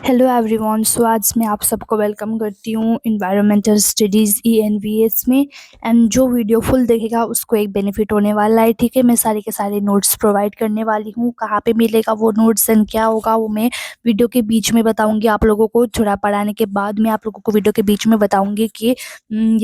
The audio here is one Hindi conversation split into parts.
Hello everyone. सो आज मैं आप सबको वेलकम करती हूँ इन्वायरमेंटल स्टडीज़ ENVS में। एंड जो वीडियो फुल देखेगा उसको एक बेनिफिट होने वाला है। ठीक है, मैं सारे के सारे नोट्स प्रोवाइड करने वाली हूँ। कहाँ पे मिलेगा वो नोट्स एंड क्या होगा वो मैं वीडियो के बीच में बताऊँगी आप लोगों को। थोड़ा पढ़ाने के बाद मैं आप लोगों को वीडियो के बीच में बताऊँगी कि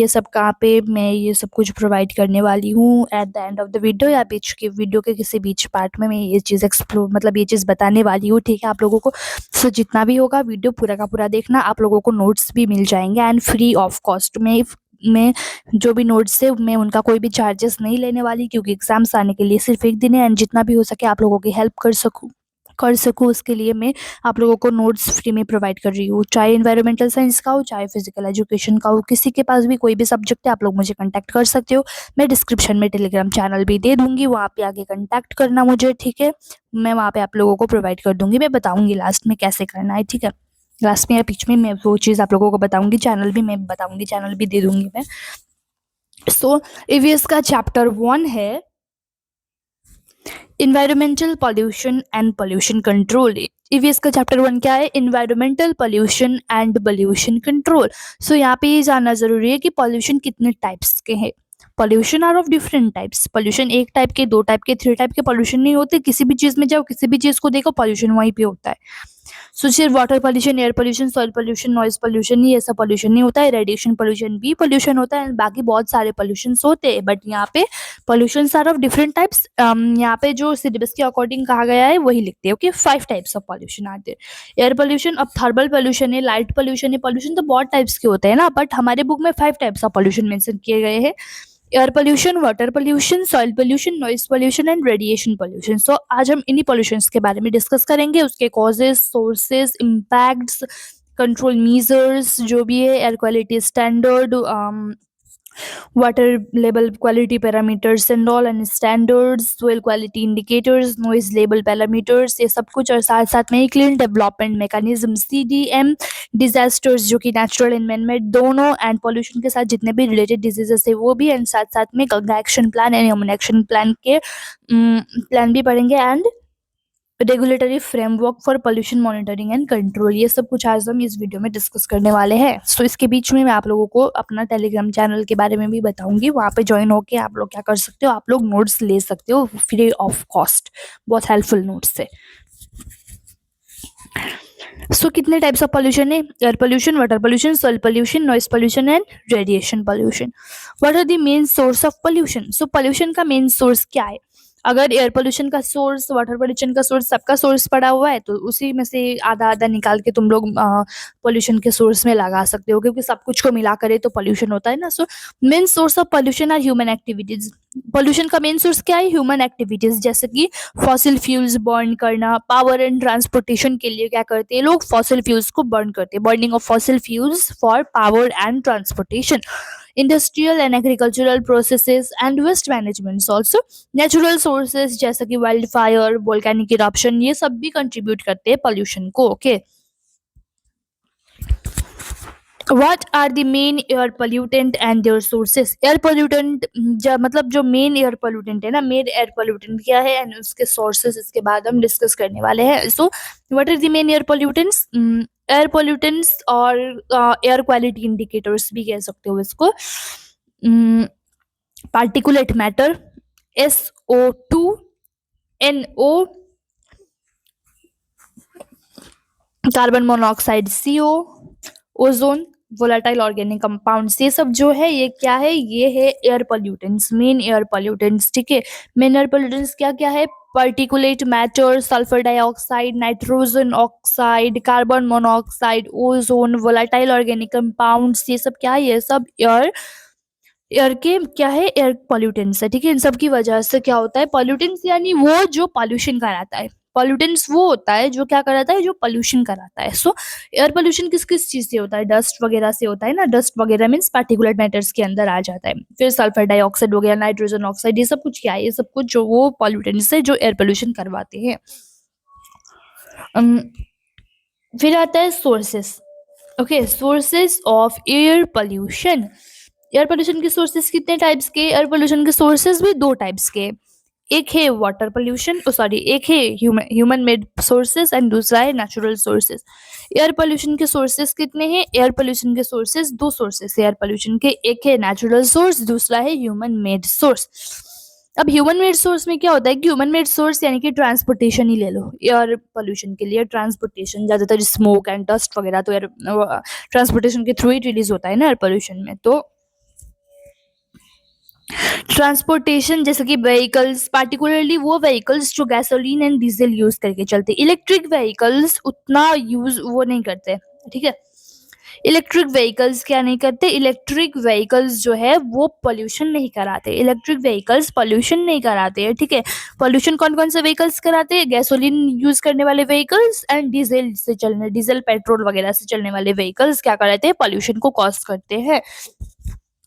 ये सब कहाँ पे मैं ये सब कुछ प्रोवाइड करने वाली हूँ at the end of the video, या बीच के वीडियो के किसी बीच पार्ट में मैं ये चीज़ एक्सप्लोर मतलब ये चीज़ बताने वाली हूँ। ठीक है आप लोगों को। सो जितना भी होगा वीडियो पूरा का पूरा देखना, आप लोगों को नोट्स भी मिल जाएंगे एंड फ्री ऑफ कॉस्ट में जो भी नोट्स है मैं उनका कोई भी चार्जेस नहीं लेने वाली, क्योंकि एग्जाम्स आने के लिए सिर्फ एक दिन है एंड जितना भी हो सके आप लोगों की हेल्प कर सकूँ उसके लिए मैं आप लोगों को नोट्स फ्री में प्रोवाइड कर रही हूँ। चाहे इन्वायरमेंटल साइंस का हो, चाहे फिजिकल एजुकेशन का हो, किसी के पास भी कोई भी सब्जेक्ट है आप लोग मुझे कांटेक्ट कर सकते हो। मैं डिस्क्रिप्शन में टेलीग्राम चैनल भी दे दूंगी, वहाँ पे आके कांटेक्ट करना मुझे। ठीक है, मैं वहाँ पे आप लोगों को प्रोवाइड कर दूंगी। मैं बताऊंगी लास्ट में कैसे करना है। ठीक है, लास्ट में या बीच में मैं वो चीज़ आप लोगों को बताऊंगी। चैनल भी मैं बताऊंगी, चैनल भी दे दूंगी मैं। सो ईवीएस का चैप्टर 1 है environmental pollution and pollution control. EVS का चैप्टर 1 क्या है? Environmental pollution and pollution control. So यहाँ पे ये जानना जरूरी है कि पॉल्यूशन कितने टाइप्स के हैं। Pollution are of different types. Pollution एक टाइप के, दो टाइप के, थ्री टाइप के पॉल्यूशन नहीं होते। किसी भी चीज में जाओ, किसी भी चीज को देखो, पॉल्यूशन वहीं पे होता है। सो सिर्फ water pollution, air pollution, soil pollution, noise pollution ही ऐसा पॉल्यूशन नहीं होता है। रेडिएशन पॉल्यूशन भी पॉल्यूशन होता है, बाकी बहुत सारे पॉल्यूशन होते हैं। बट यहाँ पे pollution are of different types. यहाँ पे जो सिलेबस के अकॉर्डिंग कहा गया है वही लिखते हैं। ओके, 5 टाइप्स ऑफ पॉल्यूशन आते हैं। एयर पॉल्यूशन, अब थर्मल पॉल्यूशन है, लाइट पॉल्यूशन है। पॉल्यूशन तो बहुत टाइप्स के होते हैं ना, बट हमारे बुक में 5 टाइप्स ऑफ पॉल्यूशन मेंशन किए गए हैं। Air pollution, water pollution, soil pollution, noise pollution and radiation pollution. So आज हम इन्हीं पोल्यूशंस के बारे में डिस्कस करेंगे, उसके causes, sources, impacts, control measures जो भी है, air quality standard, water level quality parameters and all and standards, soil quality indicators, noise level parameters, ये सब कुछ। और साथ साथ में clean development mechanism CDM, disasters जो कि नेचुरल एंड मैनमेड दोनों, एंड पॉल्यूशन के साथ जितने भी रिलेटेड डिजीजेस है वो भी, एंड साथ साथ में Ganga action plan and Yamuna action plan के प्लान भी पढ़ेंगे, and regulatory framework for pollution monitoring and control. ये सब कुछ आज हम इस वीडियो में डिस्कस करने वाले हैं। सो इसके बीच में मैं आप लोगों को अपना टेलीग्राम चैनल के बारे में भी बताऊंगी। वहाँ पे ज्वाइन होके आप लोग क्या कर सकते हो, आप लोग नोट्स ले सकते हो फ्री ऑफ कॉस्ट, बहुत हेल्पफुल नोट्स है। सो कितने टाइप्स ऑफ पोल्यूशन है? Air pollution, water pollution, soil pollution, noise pollution and radiation pollution. What are the main source of pollution? So pollution का मेन सोर्स क्या है? अगर एयर पोल्यूशन का सोर्स, वाटर पोल्यूशन का सोर्स, सबका सोर्स पड़ा हुआ है तो उसी में से आधा आधा निकाल के तुम लोग पोल्यूशन के सोर्स में लगा सकते हो, क्योंकि सब कुछ को मिला करे तो पोल्यूशन होता है ना। So main source of pollution are human activities. Pollution का मेन सोर्स क्या है? ह्यूमन एक्टिविटीज, जैसे कि फॉसिल फ्यूल्स बर्न करना। पावर एंड ट्रांसपोर्टेशन के लिए क्या करते हैं लोग? फॉसिल फ्यूल्स को बर्न करते हैं, burning of fossil fuels for power and transportation. Industrial and agricultural processes and waste management also. Natural sources जैसे कि वाइल्ड फायर, वोल्केनिक इरप्शन, ये सब भी कंट्रीब्यूट करते हैं पोल्यूशन को। Okay, What are the main air pollutant and their sources? Air pollutant मतलब जो मेन एयर पोल्यूटेंट है ना, मेन एयर पोल्यूटेंट क्या है एंड उसके सोर्सेस इसके बाद हम डिस्कस करने वाले हैं। So what are the main air pollutants? Air pollutants और एयर क्वालिटी इंडिकेटर्स भी कह सकते हो इसको। Particulate matter, SO2, NO, carbon monoxide CO, ozone, volatile organic compounds, ये सब जो है ये क्या है? ये है air pollutants, main air pollutants. ठीक है, मेन एयर पोल्यूटेंट्स क्या क्या है? Particulate matter, sulphur dioxide, nitrogen oxide, carbon monoxide, ozone, volatile organic compounds, ये सब क्या है? ये सब एयर के क्या है? एयर पॉल्यूटेंट्स है। ठीक है, इन सब की वजह से क्या होता है? पॉल्यूटेंट्स यानी वो जो पॉल्यूशन कराता है। पॉल्यूटेंट्स वो होता है जो क्या कराता है? जो पॉल्यूशन कराता है। सो एयर पॉल्यूशन किस किस चीज से होता है? डस्ट वगैरह से होता है ना। डस्ट वगैरह मीन्स पार्टिकुलेट मैटर्स के अंदर आ जाता है। फिर सल्फर डाइऑक्साइड हो गया, नाइट्रोजन ऑक्साइड, ये सब कुछ क्या है? ये सब कुछ जो वो पॉल्यूटेंट्स है जो एयर पॉल्यूशन करवाते हैं। फिर आता है sources. Okay, sources of air pollution. Air pollution के सोर्सेस कितने टाइप्स के? एयर पोल्यूशन के सोर्सेस भी 2 टाइप्स के। एक है वाटर पोल्यूशन, सॉरी, एक है ह्यूमन मेड सोर्सेस एंड दूसरा है नेचुरल सोर्सेस। एयर पोल्यूशन के सोर्सेस कितने हैं? एयर पोल्यूशन के सोर्सेस दो सोर्सेस एयर पोल्यूशन के, एक है नेचुरल सोर्स, दूसरा है ह्यूमन मेड सोर्स। अब ह्यूमन मेड सोर्स में क्या होता है कि ह्यूमन मेड सोर्स यानी कि ट्रांसपोर्टेशन ही ले लो। एयर पोल्यूशन के लिए ट्रांसपोर्टेशन, ज्यादातर स्मोक एंड डस्ट वगैरह तो एयर ट्रांसपोर्टेशन के थ्रू ही रिलीज होता है ना एयर पोल्यूशन में। तो ट्रांसपोर्टेशन जैसे कि व्हीकल्स, पार्टिकुलरली वो व्हीकल्स जो गैसोलीन एंड डीजल यूज करके चलते, इलेक्ट्रिक व्हीकल्स उतना यूज वो नहीं करते, ठीक है। इलेक्ट्रिक व्हीकल्स क्या नहीं करते? इलेक्ट्रिक व्हीकल्स जो है वो पोल्यूशन नहीं कराते, इलेक्ट्रिक व्हीकल्स पोल्यूशन नहीं कराते हैं, ठीक है। पोल्यूशन कौन कौन से व्हीकल्स कराते हैं? गैसोलीन यूज करने वाले व्हीकल्स एंड डीजल से चलने, डीजल पेट्रोल वगैरह से चलने वाले व्हीकल्स क्या कराते हैं? पोल्यूशन को कॉज करते हैं।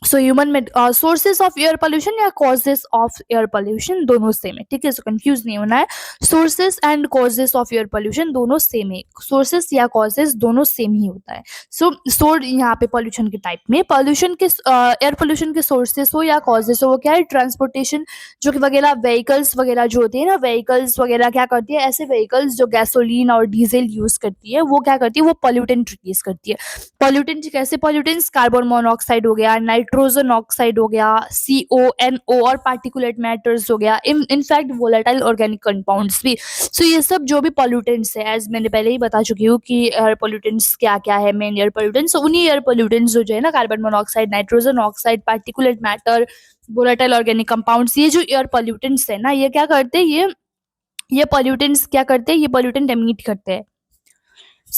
सो ह्यूमन में सोर्सेस ऑफ एयर पोल्यूशन या कॉजेस ऑफ एयर पोल्यूशन दोनों सेम है, ठीक है। सो कंफ्यूज नहीं होना है, sources and causes of air pollution दोनों सेम है, सोर्सेस या कॉजेस दोनों सेम ही होता है। सो सोर्स यहाँ पे पोल्यूशन के टाइप में, पोल्यूशन के एयर पोल्यूशन के सोर्सेस हो या कॉजेस हो, वो क्या है? ट्रांसपोर्टेशन, जो कि वगैरह व्हीकल्स वगैरह जो होते हैं ना, व्हीकल्स वगैरह क्या करती है? ऐसे व्हीकल्स जो गैसोलीन और डीजल यूज करती है वो क्या करती है? वो पोल्यूटेंट रिलीज करती है। पॉल्यूटेंट कैसे पॉल्यूटेंट्स? कार्बन मोनोऑक्साइड हो गया, नाइट्रोजन ऑक्साइड हो गया, CO, NO और पार्टिकुलेट मैटर्स हो गया, इनफैक्ट वोलेटाइल ऑर्गेनिक कंपाउंड्स भी। सो ये सब जो भी पॉल्यूटेंट्स है, एज मैंने पहले ही बता चुकी हूँ कि एयर पॉल्यूटेंट्स क्या क्या है, मेन एयर पॉल्यूटेंट्स। उन्हीं एयर पॉल्यूटेंट्स जो है ना, carbon monoxide, nitrogen oxide, particulate matter, volatile organic compounds, ये जो एयर पॉल्यूटेंट्स है ना, ये क्या करते हैं? ये पॉल्यूटेंट्स क्या करते हैं? ये पॉल्यूटेंट एमिट करते हैं।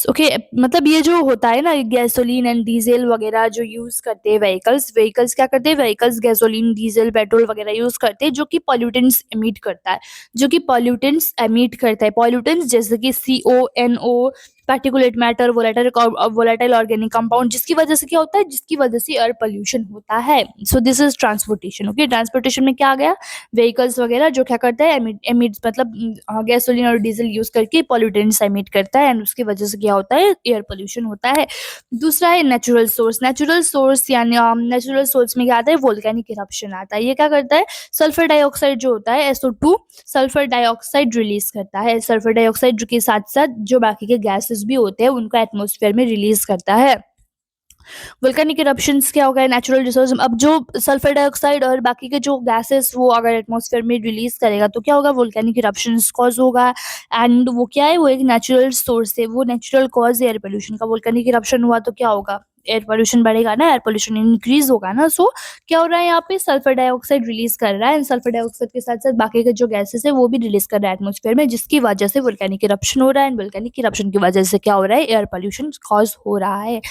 ओके, मतलब ये जो होता है ना, गैसोलीन एंड डीजल वगैरह जो यूज करते हैं व्हीकल्स, व्हीकल्स क्या करते हैं? व्हीकल्स गैसोलीन, डीजल, पेट्रोल वगैरह यूज करते हैं जो कि पॉल्यूटेंट्स एमिट करता है, जो कि पॉल्यूटेंट्स एमिट करता है। पॉल्यूटेंट्स जैसे कि CO, NO, particulate matter, volatile organic compound, जिसकी वजह से क्या होता है? जिसकी वजह से एयर पोल्यूशन होता है। So this is transportation. Okay, transportation में क्या आ गया? व्हीकल्स वगैरह जो क्या करता है? एमिट मतलब गैसोलीन और डीजल यूज करके पॉल्यूटेंट्स एमिट करता है एंड उसकी वजह से क्या होता है? एयर पोल्यूशन होता है। दूसरा है नेचुरल सोर्स। नेचुरल सोर्स यानी नेचुरल सोर्स में क्या आता है? वोल्केनिक इरप्शन आता है। ये क्या करता है? सल्फर डाइऑक्साइड जो होता है, SO2 सल्फर डाइऑक्साइड रिलीज करता है। सल्फर डाइऑक्साइड के साथ साथ जो बाकी के गैसेस भी होते हैं उनको एटमॉस्फेयर में रिलीज करता है। वोल्केनिक इरप्शंस क्या होगा? Natural resource. अब जो सल्फर डाइऑक्साइड और बाकी के जो गैसेस वो अगर एटमॉस्फेयर में रिलीज करेगा तो क्या होगा? वोल्केनिक इरप्शंस कॉज होगा। एंड वो क्या है? वो एक नेचुरल सोर्स है, वो नेचुरल कॉज है एयर पोल्यूशन का। वोल्केनिक इरप्शन हुआ तो क्या होगा? एयर पोल्यूशन बढ़ेगा ना, एयर पोल्यूशन इंक्रीज होगा ना। सो क्या हो रहा है यहाँ पे? सल्फर डाइऑक्साइड रिलीज कर रहा है एंड सल्फर डाइऑक्साइड के साथ साथ बाकी के जो गैसेस है वो भी रिलीज कर रहा है एटमॉस्फेयर में, जिसकी वजह से वोल्केनिक इरप्शन हो रहा है एंड वोल्केनिक इरप्शन की वजह से क्या हो रहा है? एयर पोल्यूशन कॉज हो रहा है।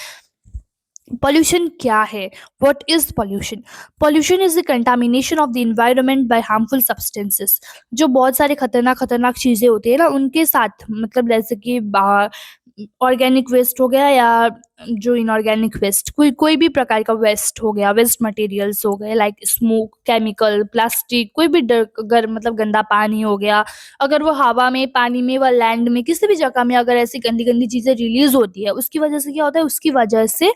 Pollution क्या है? What is pollution? Pollution is the contamination of the environment by harmful substances. जो बहुत सारे खतरनाक खतरनाक चीजें होती है ना उनके साथ, मतलब जैसे कि ऑर्गेनिक वेस्ट हो गया या जो इनऑर्गेनिक वेस्ट, कोई कोई भी प्रकार का वेस्ट हो गया, वेस्ट मटेरियल्स हो गए लाइक स्मोक, केमिकल, प्लास्टिक, कोई भी मतलब गंदा पानी हो गया। अगर वो हवा में, पानी में व लैंड में किसी भी जगह में अगर ऐसी गंदी गंदी चीजें रिलीज होती है, उसकी वजह से क्या होता है? उसकी वजह से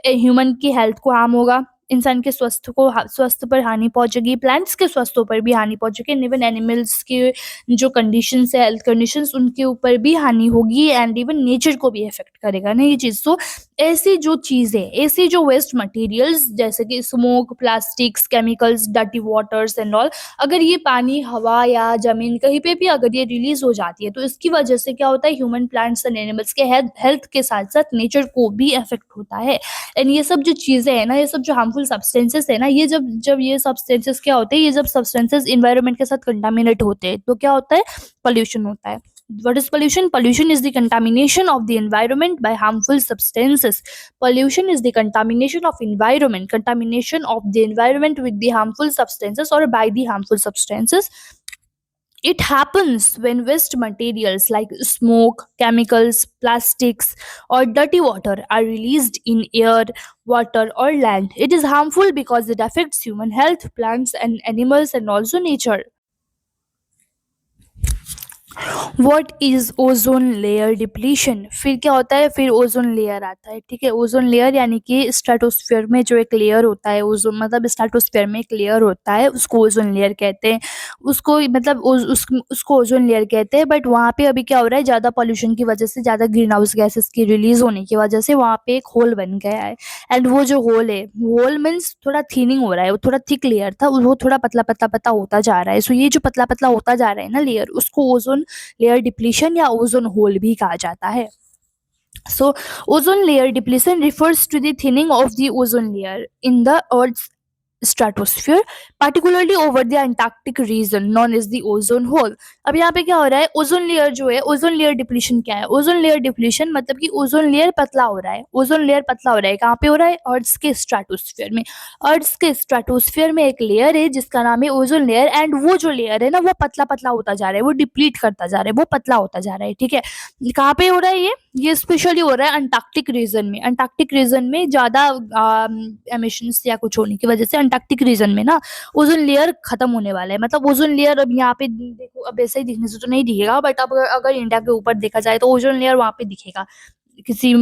ह्यूमन की हेल्थ को हार्म होगा, इंसान के स्वास्थ्य पर हानि पहुंचेगी, प्लांट्स के स्वास्थ्य पर भी हानि पहुंचेगी, इवन एनिमल्स के जो कंडीशंस है, हेल्थ कंडीशंस, उनके ऊपर भी हानि होगी एंड इवन नेचर को भी इफेक्ट करेगा ना ये चीज। तो ऐसी जो चीजें, ऐसी जो वेस्ट मटेरियल्स जैसे कि smoke, plastics, chemicals, dirty waters and all, अगर ये पानी, हवा या जमीन कहीं पे भी अगर ये रिलीज हो जाती है तो इसकी वजह से क्या होता है? ह्यूमन, प्लांट्स एंड एनिमल्स के हेल्थ के साथ साथ नेचर को भी इफेक्ट होता है। एंड ये सब जो चीजें है ना, ये सब जो हार्मफुल सब्सटेंसेस है ना, ये जब जब ये सब्सटेंसेस क्या होते हैं? ये जब सब्सटेंसेस इन्वायरमेंट के साथ कंटामिनेट होते हैं तो क्या होता है? पोल्यूशन होता है। What is pollution? Pollution is the contamination of the environment by harmful substances. Pollution is the contamination of environment, contamination of the environment with the harmful substances or by the harmful substances. It happens when waste materials like smoke, chemicals, plastics, or dirty water are released in air, water, or land. It is harmful because it affects human health, plants, and animals, and also nature. What is ozone layer depletion. फिर क्या होता है, फिर ओजोन लेयर आता है। ठीक है, ओजोन लेयर यानी कि स्ट्रेटोस्फीयर में जो एक लेयर होता है, ओजोन मतलब स्ट्रेटोस्फीयर में एक लेयर होता है, उसको ओजोन लेयर कहते हैं। उसको मतलब उसको ओजोन लेयर कहते हैं। बट वहाँ पे अभी क्या हो रहा है, ज़्यादा पॉल्यूशन की वजह से, ज़्यादा ग्रीन हाउस गैसेस की रिलीज होने की वजह से वहाँ पे एक होल बन गया है। एंड वो जो होल है, होल मीन्स थोड़ा थिनिंग हो रहा है। वो थोड़ा थिक लेयर था, वो थोड़ा पतला पतला पतला होता जा रहा है। सो ये जो पतला पतला होता जा रहा है ना लेयर, उसको ओजोन लेयर डिप्लीशन या ओजोन होल भी कहा जाता है। So, ozone layer depletion refers to the thinning of the ozone layer in the Earth's stratosphere, particularly over the Antarctic region known as the ozone hole। अब यहाँ पे क्या हो रहा है, ओजोन लेयर जो है, ओजोन लेयर डिप्लीशन क्या है, ओजोन लेयर डिप्लीशन मतलब कि ओजोन लेयर पतला हो रहा है। ओजोन लेयर पतला हो रहा है कहाँ पे हो रहा है, अर्थ के स्ट्रेटोस्फीयर में। अर्थ के स्ट्रेटोस्फीयर में एक लेयर है जिसका नाम है ओजोन लेयर। एंड वो जो लेयर है ना, वो पतला पतला होता जा रहा है, वो डिप्लीट करता जा रहा है, वो पतला होता जा रहा है। ठीक है, कहाँ पे हो रहा है ये स्पेशली हो रहा है अंटार्कटिक रीजन में। अंटार्कटिक रीजन में ज्यादा एमिशंस या कुछ होने की वजह से अंटार्कटिक रीजन में ना ओजोन लेयर खत्म होने वाला है। मतलब ओजोन लेयर अब यहाँ पे देखो, अब ऐसे ही दिखने से तो नहीं दिखेगा, बट अब अगर इंडिया के ऊपर देखा जाए तो ओजोन लेयर वहाँ पे दिखेगा। किसी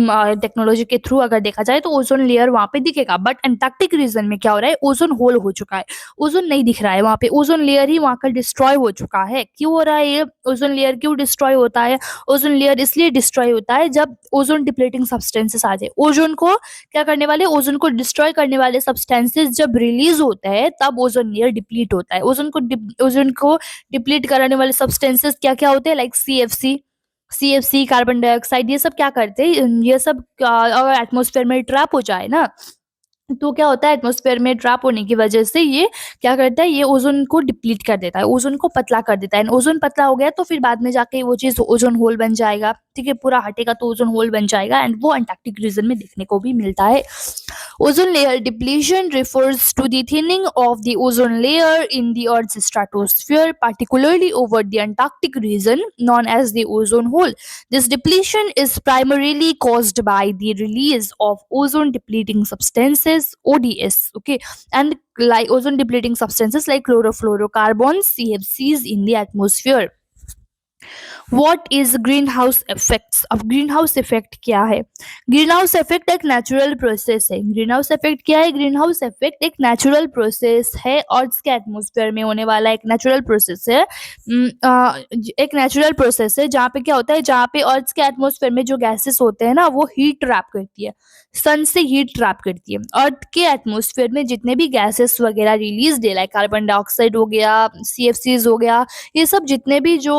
टेक्नोलॉजी के थ्रू अगर देखा जाए तो ओजोन लेयर वहाँ पे दिखेगा। बट अंटार्कटिक रीजन में क्या हो रहा है, ओजोन होल हो चुका है। ओजोन नहीं दिख रहा है वहाँ पे, ओजोन लेयर ही वहाँ का डिस्ट्रॉय हो चुका है। क्यों हो रहा है ये, ओजोन लेयर क्यों डिस्ट्रॉय होता है, ओजोन लेयर इसलिए डिस्ट्रॉय होता है जब ओजोन डिप्लीटिंग सब्सटेंसेस आ जाए। ओजोन को क्या करने वाले, ओजोन को डिस्ट्रॉय करने वाले सब्सटेंसेस जब रिलीज होते हैं तब ओजोन लेयर डिप्लीट होता है। ओजोन को डिप्लीट कराने वाले सब्सटेंसेस क्या क्या होते हैं, लाइक सीएफसी, कार्बन डाइऑक्साइड, ये सब क्या करते हैं, ये सब अगर एटमॉस्फेयर में ट्रैप हो जाए ना, तो क्या होता है, एटमॉस्फेयर में ट्रैप होने की वजह से ये क्या करता है, ये ओजोन को डिप्लीट कर देता है, ओजोन को पतला कर देता है। ओजोन पतला हो गया तो फिर बाद में जाके वो चीज ओजोन होल बन जाएगा। ठीक है, पूरा हटेगा तो ओजोन होल बन जाएगा। एंड वो अंटार्कटिक रीजन में देखने को भी मिलता है। Ozone layer depletion refers to the thinning of the ozone layer in the Earth's stratosphere, particularly over the Antarctic region known as the ozone hole. This depletion is primarily caused by the release of ozone depleting substances (ODS), okay, and like ozone depleting substances like chlorofluorocarbons (CFCs) in the atmosphere। What is green house effects. अब ग्रीन हाउस इफेक्ट क्या है, ग्रीन हाउस इफेक्ट एक नेचुरल प्रोसेस है। ग्रीन हाउस इफेक्ट क्या है, ग्रीन हाउस इफेक्ट एक नेचुरल प्रोसेस है, अर्थ के एटमॉस्फेयर में होने वाला एक नेचुरल प्रोसेस है। एक नेचुरल प्रोसेस है जहाँ पे क्या होता है, जहाँ पे अर्थ के एटमॉस्फेयर में जो गैसेस होते हैं ना, वो हीट ट्रैप करती है, सन से हीट ट्रैप करती है। अर्थ के एटमॉस्फेयर में जितने भी गैसेस वगैरह release they, like carbon dioxide हो गया, सीएफसीज हो गया, ये सब जितने भी जो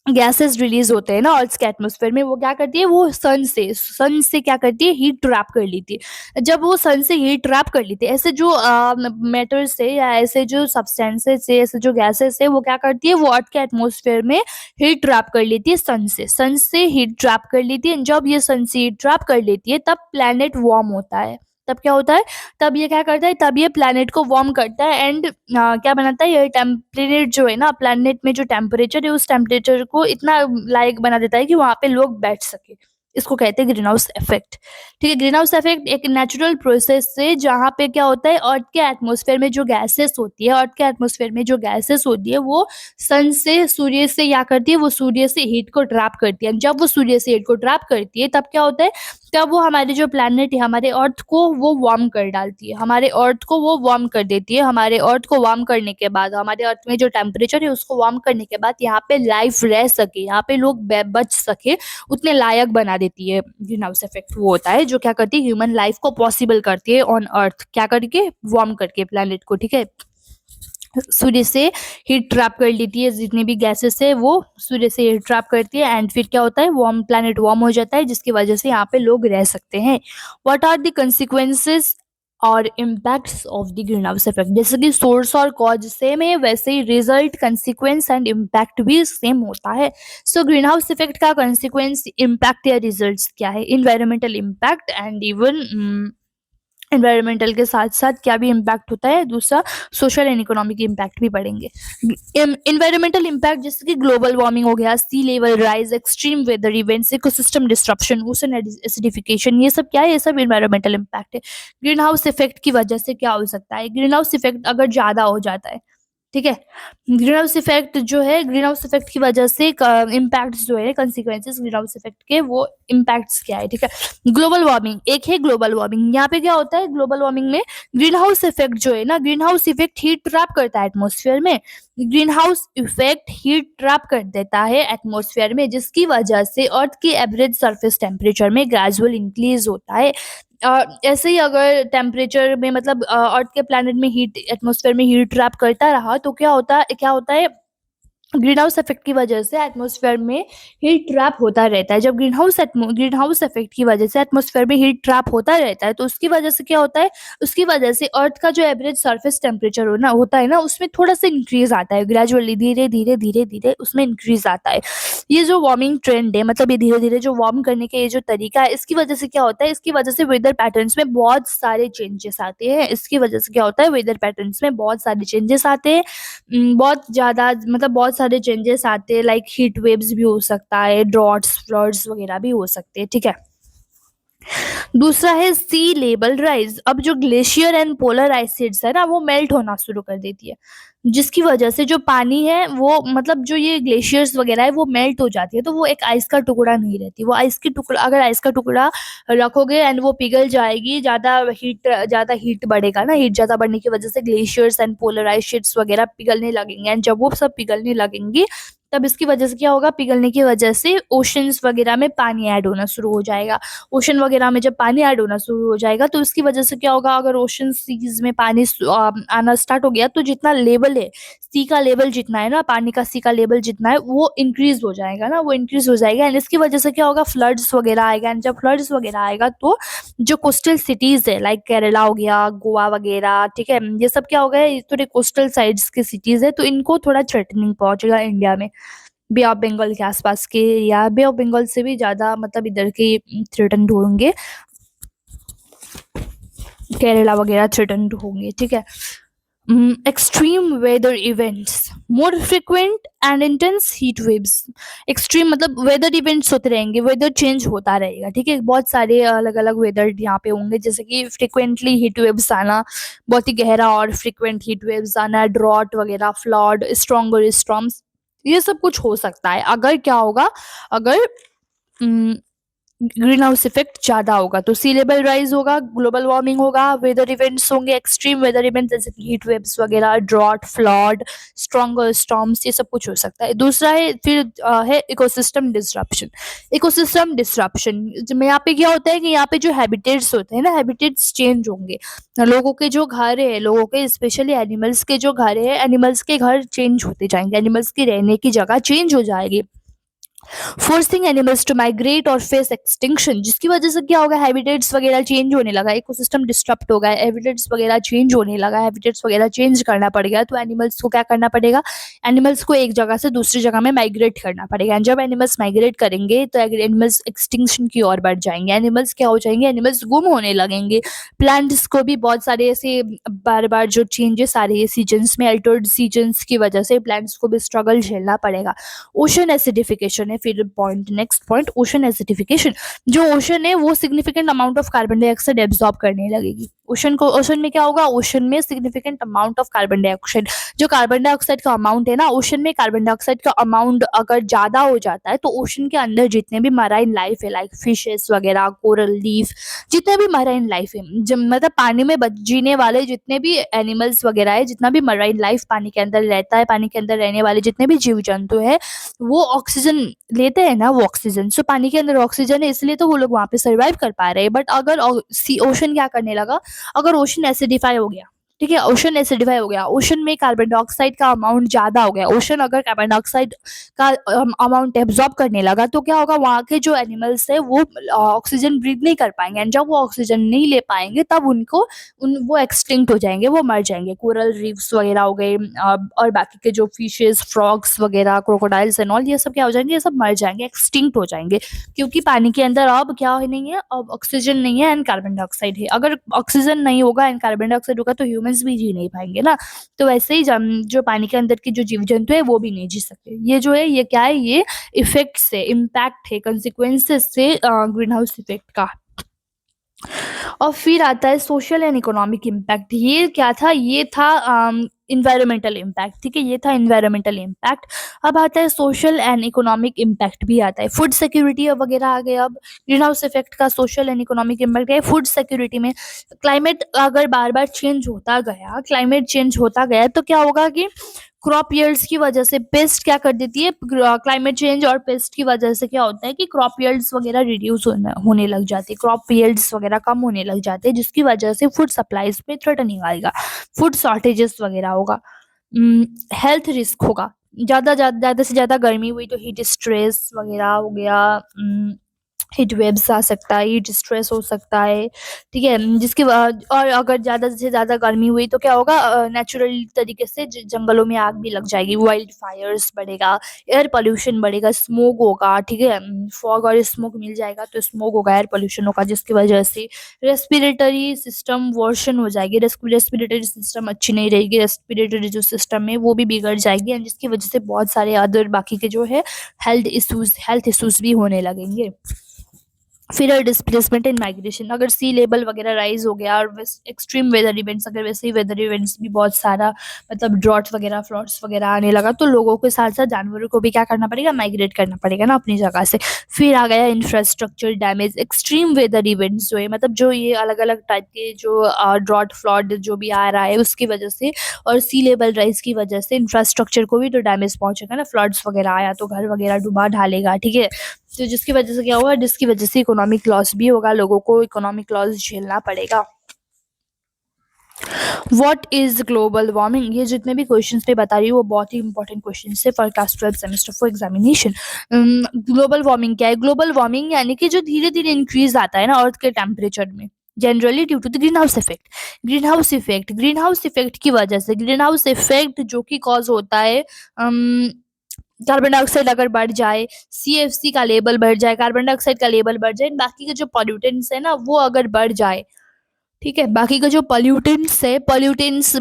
गैसेस रिलीज होते हैं ना अर्थ के एटमॉस्फेयर में, वो क्या करती है, वो सन से क्या करती है, हीट ट्रैप कर लेती है। जब वो सन से हीट ट्रैप कर लेती है, ऐसे जो मैटर्स है या ऐसे जो सब्सटेंसेस है, ऐसे जो गैसेस है, वो क्या करती है, वो अर्थ के एटमॉस्फेयर में हीट ट्रैप कर लेती है, सन से हीट ट्रैप कर लेती है। जब ये सन से हीट ट्रैप कर लेती है तब प्लेनेट वार्म होता है। तब क्या होता है, तब ये क्या करता है, तब ये प्लेनेट को वार्म करता है। एंड क्या बनाता है, ये टेम्परेचर जो है ना, प्लेनेट में जो टेम्परेचर है, उस टेम्परेचर को इतना लायक बना देता है कि वहां पे लोग बैठ सके। इसको कहते हैं ग्रीन हाउस इफेक्ट। ठीक है, ग्रीन हाउस इफेक्ट एक नेचुरल प्रोसेस से, जहाँ पे क्या होता है, अर्थ के एटमॉस्फेयर में जो गैसेस होती है, अर्थ के एटमॉस्फेयर में जो गैसेस होती है, वो सन से, सूर्य से क्या करती है, वो सूर्य से हीट को ट्रैप करती है। जब वो सूर्य से हीट को ट्रैप करती है तब क्या होता है, तब वो हमारे जो प्लैनेट है, हमारे अर्थ को वो वार्म कर डालती है, हमारे अर्थ को वो वार्म कर देती है। हमारे अर्थ को वार्म करने के बाद, हमारे अर्थ में जो टेम्परेचर है उसको वार्म करने के बाद, यहाँ पे लाइफ रह सके, यहाँ पे लोग बच सके, उतने लायक बना देती है। ग्रीन हाउस इफेक्ट वो होता है जो क्या करती है, ह्यूमन लाइफ को पॉसिबल करती है ऑन अर्थ, क्या करके, वार्म करके प्लैनेट को। ठीक है, सूर्य से हीट ट्रैप कर लेती है, जितने भी गैसेस है वो सूर्य से हीट ट्रैप करती है। एंड फिर क्या होता है, वार्म, प्लैनेट वार्म हो जाता है, जिसकी वजह से यहाँ पे लोग रह सकते हैं। व्हाट आर द कंसिक्वेंसेस और impacts of the greenhouse effect. जैसे कि सोर्स और कॉज सेम है, वैसे ही रिजल्ट, कंसिक्वेंस एंड इम्पैक्ट भी सेम होता है। सो ग्रीन हाउस इफेक्ट का कंसिक्वेंस, इम्पैक्ट या रिजल्ट्स क्या है, environmental impact and even environmental के साथ साथ क्या भी इम्पैक्ट होता है, दूसरा सोशल एंड इकोनॉमिक इम्पैक्ट भी पड़ेंगे। एनवायरमेंटल इम्पैक्ट जैसे कि ग्लोबल वार्मिंग हो गया, sea level rise, extreme weather events, ecosystem disruption, ocean acidification, ये सब क्या है, ये सब एनवायरमेंटल इम्पैक्ट है। ग्रीन हाउस इफेक्ट की वजह से क्या हो सकता है, ग्रीन हाउस इफेक्ट अगर ज़्यादा हो जाता है, ठीक है। ग्रीन हाउस इफेक्ट जो है, ग्रीन हाउस इफेक्ट की वजह से इम्पैक्ट्स जो है, कंसिक्वेंसेस ग्रीन हाउस इफेक्ट के, वो इम्पैक्ट्स क्या है, ठीक है। ग्लोबल वार्मिंग, एक है ग्लोबल वार्मिंग। यहाँ पे क्या होता है ग्लोबल वार्मिंग में, ग्रीन हाउस इफेक्ट जो है ना, green house effect heat trap करता है एटमोसफियर में। Green house effect heat trap कर देता है एटमोसफियर में, जिसकी वजह से अर्थ की एवरेज सरफेस टेम्परेचर में ग्रेजुअल इंक्रीज होता है। ऐसे ही अगर टेम्परेचर में, मतलब अर्थ के प्लैनेट में हीट, एटमॉस्फेयर में हीट ट्रैप करता रहा, तो क्या होता है ग्रीन हाउस इफेक्ट की वजह से एटमॉस्फेयर में हीट ट्रैप होता रहता है। जब ग्रीन हाउस इफेक्ट की वजह से एटमॉस्फेयर में हीट ट्रैप होता रहता है, तो उसकी वजह से क्या होता है, उसकी वजह से अर्थ का जो एवरेज सरफेस टेम्परेचर होता है ना, उसमें थोड़ा सा इंक्रीज आता है, ग्रेजुअली, धीरे धीरे धीरे धीरे उसमें इंक्रीज आता है। ये जो वार्मिंग ट्रेंड है, मतलब ये धीरे धीरे जो वार्म करने के ये जो तरीका है, इसकी वजह से क्या होता है, इसकी वजह से वेदर पैटर्न्स में बहुत सारे चेंजेस आते हैं। इसकी वजह से क्या होता है, वेदर पैटर्न्स में बहुत सारे चेंजेस आते हैं। बहुत ज़्यादा, मतलब बहुत सारे चेंजेस आते हैं, लाइक हीट वेव्स भी हो सकता है, ड्रॉट्स, फ्लड्स वगैरह भी हो सकते हैं, ठीक है। दूसरा है सी लेवल राइज। अब जो ग्लेशियर एंड पोलर आइसिड्स है ना, वो मेल्ट होना शुरू कर देती है, जिसकी वजह से जो पानी है वो, मतलब जो ये ग्लेशियर्स वगैरह है, वो मेल्ट हो जाती है, तो वो एक आइस का टुकड़ा नहीं रहती। वो आइस की टुकड़ा, अगर आइस का टुकड़ा रखोगे एंड वो पिघल जाएगी, ज़्यादा हीट बढ़ेगा ना, हीट ज़्यादा बढ़ने की वजह से ग्लेशियर्स एंड पोलर आइस वगैरह पिघलने लगेंगे, एंड जब वो सब पिघलने लगेंगी, तब इसकी वजह से क्या होगा, पिघलने की वजह से ओशंस वगैरह में पानी ऐड होना शुरू हो जाएगा। ओशन वगैरह में जब पानी ऐड होना शुरू हो जाएगा, तो इसकी वजह से क्या होगा, अगर ओशन सीज में पानी आना स्टार्ट हो गया, तो जितना लेवल है, सी का लेवल जितना है ना, पानी का सी का लेवल जितना है, वो इंक्रीज हो जाएगा ना, वो इंक्रीज हो जाएगा, एंड इसकी वजह से क्या होगा, फ्लड्स वगैरह आएगा। एंड जब फ्लड्स वगैरह आएगा, तो जो कोस्टल सिटीज है, लाइक केरला हो गया, गोवा वगैरह, ठीक है, ये सब क्या हो गया, ये थोड़े कोस्टल साइड्स के सिटीज है, तो इनको थोड़ा थ्रेटनिंग पहुंचेगा इंडिया में। बे ऑफ बंगाल के आसपास के, या बे ऑफ बंगाल से भी ज़्यादा, मतलब इधर के थ्रेटन्ड होंगे, केरला वगैरह थ्रेटन्ड होंगे, ठीक है। Extreme weather events, more frequent and intense heat waves. Extreme मतलब वेदर इवेंट्स होते रहेंगे, वेदर चेंज होता रहेगा, ठीक है। बहुत सारे अलग अलग वेदर यहाँ पे होंगे, जैसे कि फ्रिक्वेंटली हीट वेव्स आना, बहुत ही गहरा और फ्रिक्वेंट हीट वेव्स आना, ड्रॉट वगैरह, फ्लड, स्ट्रॉन्गर स्टॉर्म्स, ये सब कुछ हो सकता है। अगर क्या होगा, अगर ग्रीन हाउस इफेक्ट ज्यादा होगा, तो सी लेवल राइज होगा, ग्लोबल वार्मिंग होगा, वेदर इवेंट्स होंगे, एक्सट्रीम वेदर इवेंट्स जैसे कि हीट वेव्स वगैरह, ड्रॉट, फ्लड, स्ट्रॉन्गर स्टॉर्म्स, ये सब कुछ हो सकता है। दूसरा है फिर है इकोसिस्टम डिस्ट्रप्शन। इकोसिस्टम डिस्ट्रप्शन में यहाँ पे क्या होता है कि यहाँ पे जो हैबिटेट्स होते हैं ना, हैबिटेट्स चेंज होंगे। लोगों के जो घर है, लोगों के स्पेशली एनिमल्स के जो घर है, एनिमल्स के घर चेंज होते जाएंगे, एनिमल्स की रहने की जगह चेंज हो जाएगी, फोर्सिंग एनिमल्स टू माइग्रेट और फेस एक्सटिंक्शन, जिसकी वजह से क्या होगा, हैबिटेट्स वगैरह चेंज होने लगा, इकोसिस्टम डिस्टर्ब हो गया, हैबिटेट्स वगैरह चेंज होने लगा, हैबिटेट्स वगैरह चेंज करना पड़ेगा, तो एनिमल्स को क्या करना पड़ेगा, एनिमल्स को एक जगह से दूसरी जगह में माइग्रेट करना पड़ेगा। एंड जब एनिमल्स माइग्रेट करेंगे, तो एनिमल्स एक्सटिंक्शन की ओर बढ़ जाएंगे, एनिमल्स क्या हो जाएंगे, एनिमल्स गुम होने लगेंगे। प्लांट्स को भी बहुत सारे ऐसे बार बार जो चेंजेस आ रही है सीजन्स में, अल्टर्ड सीजन्स की वजह से प्लांट्स को भी स्ट्रगल झेलना पड़ेगा। ओशन एसिडिफिकेशन है फिर point, next point, ocean acidification. जो ओशन है वो significant amount of carbon dioxide absorb करने लगेगी। ओशन में क्या होगा, ओशन में significant amount of carbon dioxide, जो कार्बन डाइऑक्साइड का अमाउंट है ना, ओशन में कार्बन डाइऑक्साइड का अमाउंट अगर ज्यादा हो जाता है, तो ओशन के अंदर जितने भी मराइन लाइफ है, लाइक फिशेस वगैरह, कोरल लीफ, जितने भी मराइन लाइफ है, मतलब पानी में जीने वाले जितने भी एनिमल्स वगैरह है, जितना भी मराइन लाइफ पानी के अंदर रहता है, पानी के अंदर रहने वाले जितने भी जीव जंतु है, वो ऑक्सीजन लेते हैं ना, वो ऑक्सीजन, सो पानी के अंदर ऑक्सीजन है, इसलिए तो वो लोग वहां पे सर्वाइव कर पा रहे हैं। बट अगर ओशन क्या करने लगा, अगर ओशन एसिडिफाई हो गया, ठीक है, ओशन एसिडिफाई हो गया, ओशन में कार्बन डाइऑक्साइड का अमाउंट ज्यादा हो गया, ओशन अगर कार्बन डाइऑक्साइड का अमाउंट एब्जॉर्ब करने लगा, तो क्या होगा, वहाँ के जो एनिमल्स है वो ऑक्सीजन ब्रीथ नहीं कर पाएंगे, एंड जब वो ऑक्सीजन नहीं ले पाएंगे, तब वो एक्सटिंक्ट हो जाएंगे, वो मर जाएंगे। कोरल रीफ्स वगैरह हो गए, और बाकी के जो फिशेस, फ्रॉग्स वगैरह, क्रोकोडाइल्स एंड ऑल, ये सब क्या हो जाएंगे, ये सब मर जाएंगे, एक्सटिंक्ट हो जाएंगे, क्योंकि पानी के अंदर अब क्या नहीं है, अब ऑक्सीजन नहीं है एंड कार्बन डाइऑक्साइड है। अगर ऑक्सीजन नहीं होगा एंड कार्बन डाइऑक्साइड होगा, तो ह्यूमंस भी जी नहीं पाएंगे ना। तो वैसे ही जो पानी के अंदर के जो जीव जंतु है, वो भी नहीं जी सकते। ये जो है, ये क्या है, ये इफेक्ट्स है, इम्पैक्ट है, कंसिक्वेंसेस से ग्रीन हाउस इफेक्ट का। और फिर आता है सोशल एंड इकोनॉमिक इम्पैक्ट। ये क्या था, ये था इन्वायरमेंटल इम्पैक्ट, ठीक है, ये था इन्वायरमेंटल इम्पैक्ट। अब आता है सोशल एंड इकोनॉमिक इम्पैक्ट भी आता है, फूड सिक्योरिटी वगैरह आ गया। अब ग्रीन हाउस इफेक्ट का सोशल एंड इकोनॉमिक इम्पैक्ट है फूड सिक्योरिटी में। क्लाइमेट अगर बार बार चेंज होता गया, क्लाइमेट चेंज होता गया, तो क्या होगा कि क्रॉप यील्ड्स की वजह से पेस्ट क्या कर देती है, क्लाइमेट चेंज और पेस्ट की वजह से क्या होता है कि क्रॉप यील्ड्स वगैरह रिड्यूस होने लग जाती है, क्रॉप यील्ड्स वगैरह कम होने लग जाते हैं, जिसकी वजह से फूड सप्लाईज में थ्रेटनिंग आएगा, फूड शॉर्टेजेस वगैरह होगा, हेल्थ रिस्क होगा, ज़्यादा से ज़्यादा गर्मी हुई तो हीट स्ट्रेस वगैरह हो गया, हीट वेव्स आ सकता है, हीट स्ट्रेस हो सकता है, ठीक है, जिसके बाद और अगर ज़्यादा से ज़्यादा गर्मी हुई तो क्या होगा, नेचुरल तरीके से जंगलों में आग भी लग जाएगी, वाइल्ड फायर्स बढ़ेगा, एयर पोल्यूशन बढ़ेगा, स्मोक होगा, ठीक है, फॉग और स्मोक मिल जाएगा तो स्मोक होगा, एयर पोल्यूशन होगा, जिसकी वजह से रेस्पिरेटरी सिस्टम वर्शन हो जाएगी, रेस्पिरेटरी सिस्टम अच्छी नहीं रहेगी, रेस्पिरेटरी जो सिस्टम है वो भी बिगड़ जाएगी, एंड जिसकी वजह से बहुत सारे अदर बाकी के जो है हेल्थ इश्यूज भी होने लगेंगे। फिर डिस्प्लेसमेंट एंड माइग्रेशन, अगर सी लेवल वगैरह राइज हो गया और एक्सट्रीम वेदर इवेंट्स, अगर वैसे ही वेदर इवेंट्स भी बहुत सारा मतलब ड्रॉट वगैरह फ्लड्स वगैरह आने लगा, तो लोगों के साथ साथ जानवरों को भी क्या करना पड़ेगा, माइग्रेट करना पड़ेगा ना अपनी जगह से। फिर आ गया infrastructure damage, extreme weather events जो है, मतलब जो ये अलग अलग टाइप के जो ड्रॉट फ्लड जो भी आ रहा है उसकी वजह से और सी लेवल राइज की वजह से इंफ्रास्ट्रक्चर को भी तो डैमेज पहुंचेगा ना, फ्लड्स वगैरह आया तो घर वगैरह डुबा ढालेगा, ठीक है, तो जिसकी वजह से क्या होगा, जिसकी वजह से इकोनॉमिक लॉस भी होगा, लोगों को इकोनॉमिक लॉस झेलना पड़ेगा। व्हाट इज ग्लोबल वार्मिंग, ये जितने भी क्वेश्चन पे बता रही हूँ वो बहुत ही इंपॉर्टेंट क्वेश्चन है for class 12 semester for examination. Global warming क्या है, ग्लोबल वार्मिंग यानी कि जो धीरे धीरे इंक्रीज आता है ना अर्थ के टेम्परेचर में, generally due to the greenhouse effect. Greenhouse effect की वजह से, ग्रीन हाउस इफेक्ट जो कि कॉज होता है, कार्बन डाइऑक्साइड अगर बढ़ जाए, सीएफसी का लेवल बढ़ जाए, कार्बन डाइऑक्साइड का लेवल बढ़ जाए, बाकी के जो पॉल्यूटेंट्स है ना वो अगर बढ़ जाए, ठीक है, बाकी का जो पॉल्यूटेंट्स है, पॉल्यूटेंट्स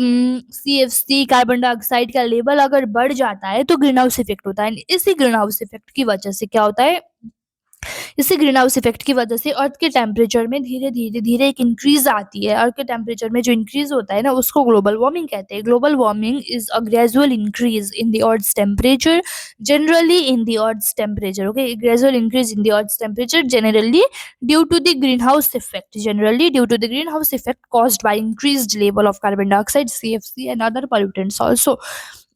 सीएफसी कार्बन डाइऑक्साइड का लेवल अगर बढ़ जाता है तो ग्रीन हाउस इफेक्ट होता है। इसी ग्रीन हाउस इफेक्ट की वजह से क्या होता है, इसी ग्रीन हाउस इफेक्ट की वजह से अर्थ के टेम्परेचर में धीरे धीरे एक इंक्रीज आती है, अर्थ के टेम्परेचर में जो इंक्रीज होता है ना उसको ग्लोबल वार्मिंग कहते हैं। Global warming is a gradual increase in the earth's temperature, generally in the earth's temperature, okay, gradual increase in the earth's temperature generally due to the greenhouse effect, generally due to the greenhouse effect caused by increased level of carbon dioxide, CFC and other pollutants also।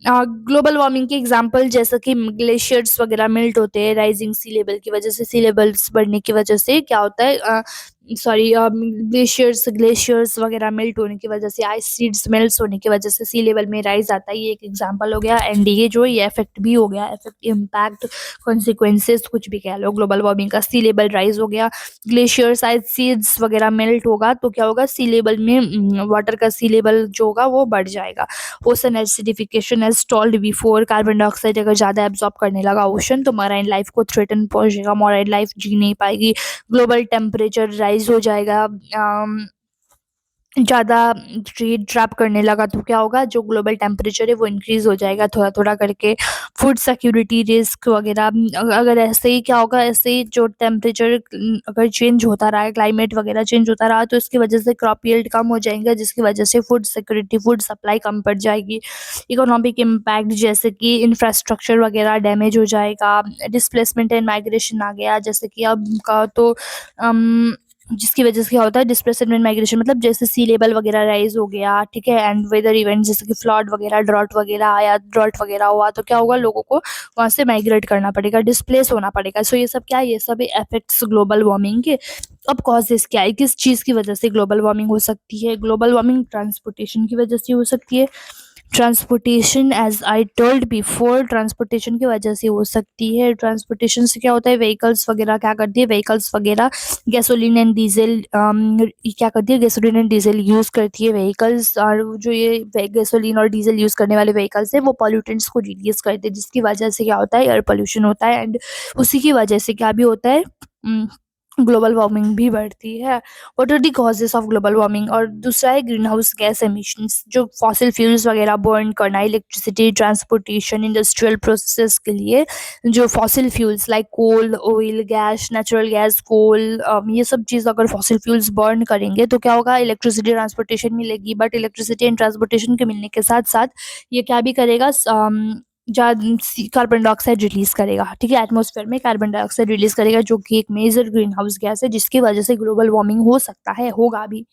Global warming के एग्जांपल जैसे कि ग्लेशियर्स वगैरह मेल्ट होते हैं राइजिंग सी लेवल की वजह से, सी लेवल्स बढ़ने की वजह से क्या होता है, सॉरी, ग्लेशियर्स वगैरह मेल्ट होने की वजह से, आइस शीट्स मेल्ट होने की वजह से सी लेवल में राइज आता है, ये एक एग्जांपल हो गया। एंड ये जो ये इफेक्ट भी हो गया, इफेक्ट, इम्पैक्ट, कॉन्सिक्वेंसेस कुछ भी कह लो, ग्लोबल वार्मिंग का सी लेवल राइज हो गया, ग्लेशियर्स आइस शीट्स वगैरह मेल्ट होगा तो क्या होगा, सी लेवल में वाटर का सी लेवल जो होगा वो बढ़ जाएगा। Ocean acidification as told before, carbon dioxide अगर ज़्यादा एब्जॉर्ब करने लगा ओशन तो मराइन लाइफ को थ्रेटन पहुंचेगा, मराइन लाइफ जी नहीं पाएगी, ग्लोबल टेम्परेचर राइज हो जाएगा, ज़्यादा हीट ट्रैप करने लगा तो क्या होगा, जो ग्लोबल टेम्परेचर है वो इंक्रीज हो जाएगा थोड़ा थोड़ा करके, फूड सिक्योरिटी रिस्क वगैरह, अगर ऐसे ही क्या होगा, ऐसे ही जो टेम्परेचर अगर चेंज होता रहा है, क्लाइमेट वगैरह चेंज होता रहा तो इसकी वजह से क्रॉप यील्ड कम हो जाएंगे, जिसकी वजह से फूड सिक्योरिटी, फूड सप्लाई कम पड़ जाएगी। इकोनॉमिक इम्पैक्ट जैसे कि इंफ्रास्ट्रक्चर वगैरह डैमेज हो जाएगा, डिस्प्लेसमेंट एंड माइग्रेशन आ गया, जैसे कि अब का तो जिसकी वजह से क्या होता है, डिस्प्लेसमेंट माइग्रेशन मतलब जैसे सी लेवल वगैरह राइज हो गया, ठीक है, एंड वेदर इवेंट जैसे कि फ्लड वगैरह, ड्रॉट वगैरह आया, ड्रॉट वगैरह हुआ तो क्या होगा, लोगों को वहाँ से माइग्रेट करना पड़ेगा, डिस्प्लेस होना पड़ेगा। सो ये सब क्या है, ये सब इफेक्ट्स ग्लोबल वार्मिंग के। अब कॉजेस क्या है, किस चीज़ की वजह से ग्लोबल वार्मिंग हो सकती है, ग्लोबल वार्मिंग ट्रांसपोर्टेशन की वजह से हो सकती है, transportation as I told before, transportation की वजह से हो सकती है। ट्रांसपोर्टेशन से क्या होता है, व्हीकल्स वगैरह क्या करती है, व्हीकल्स वगैरह गैसोलीन एंड डीजल क्या करती है, गैसोलीन एंड डीजल यूज़ करती है व्हीकल्स, और जो ये गैसोलीन और डीजल यूज़ करने वाले व्हीकल्स है वो पॉल्यूटेंट्स को रिलीज करते हैं, जिसकी वजह से क्या होता है, एयर पोल्यूशन होता है, एंड उसी की वजह से क्या भी होता है, ग्लोबल वार्मिंग भी बढ़ती है। What are the causes of global warming? और दूसरा है ग्रीन हाउस गैस एमिशंस, जो फॉसिल फ्यूल्स वगैरह बर्न करना, इलेक्ट्रिसिटी, ट्रांसपोर्टेशन, इंडस्ट्रियल प्रोसेसेस के लिए जो fossil fuels like coal, oil, gas, natural gas, coal, ये सब चीज़ अगर फॉसिल फ्यूल्स बर्न करेंगे तो क्या होगा, इलेक्ट्रिसिटी ट्रांसपोर्टेशन मिलेगी, बट इलेक्ट्रिसिटी एंड ट्रांसपोर्टेशन के मिलने के साथ साथ ये क्या भी करेगा, कार्बन डाइऑक्साइड रिलीज करेगा। ठीक है, एटमॉस्फेयर में कार्बन डाइऑक्साइड रिलीज करेगा, जो कि एक मेजर ग्रीन हाउस गैस है, जिसकी वजह से ग्लोबल वार्मिंग हो सकता है, होगा भी।